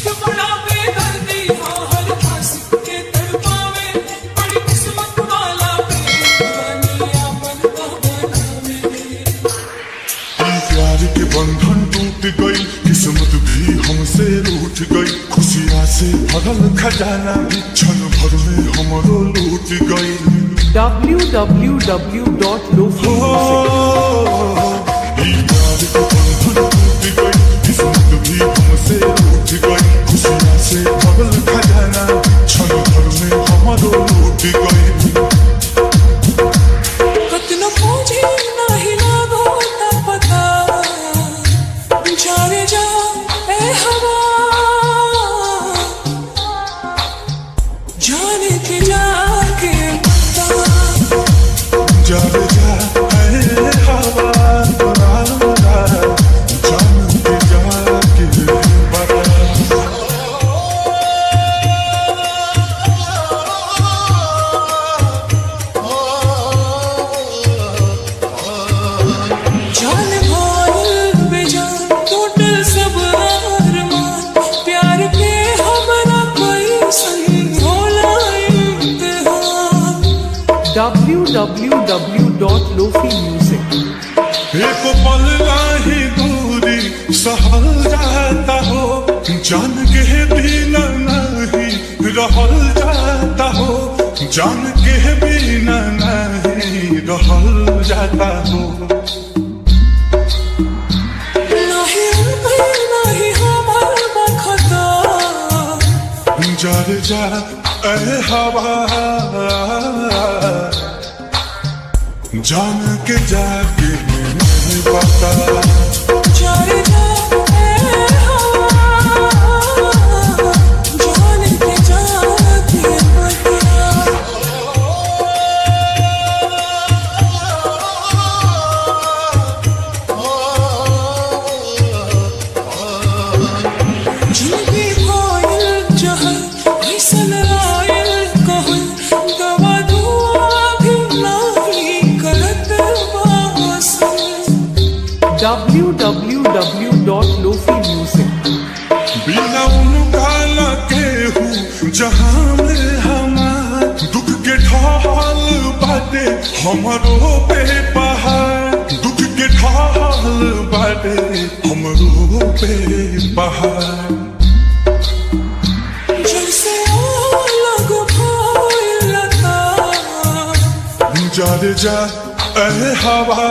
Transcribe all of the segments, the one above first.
इश्क बड़ा बेदर्दी हाँ हर आशिक के तड़पावे बड़ी किस्मत वाला दीवानिया बनता बनावे। प्यार के बंधन टूट गई, किस्मत भी हमसे रूठ गई, खुशियाँ से भरल खजाना भी क्षण भर में हमरो लूट गई। www.lofi प्यार के बंधन टूट गई, किस्मत भी हमसे रूठ गई, खुशियाँ से भरल खजाना क्षण भर में हमरो लूट गई। कतना मुझे नाही लागो ता पता जा रे जा ए हवा जाने के जाके पता जा रे जा ऐ हवा जान के जाके बता। जान भाल बेजान टोटल सब अरमान प्यार के हमरा कोई संग होला इम्तिहान। www.lofimusic एक पल ही दूरी सहल जाता हो, जान के बिना नहीं रहल जाता हो, जान के बिना नहीं रहल जाता हो। नाही नाही हमर बखता जा रे जा ऐ हवा जान के जाके नहीं बता। जा रे जा ए हवा जाने के जाके बता। जिंदगी भइल जहर ऐसन आयल कहल दवा दुआ भी नाही करत वासन। www.lofimusic बिना उनका लगे हूँ जहाँ में हमार दुख के ढाल बाटे हमरो पे पहाड़, दुख के ढाल बाटे हमरो पे पहाड़। जैसे अलग भइल लता जा रे जा ऐ हवा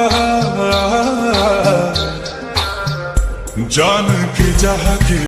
जान के जाके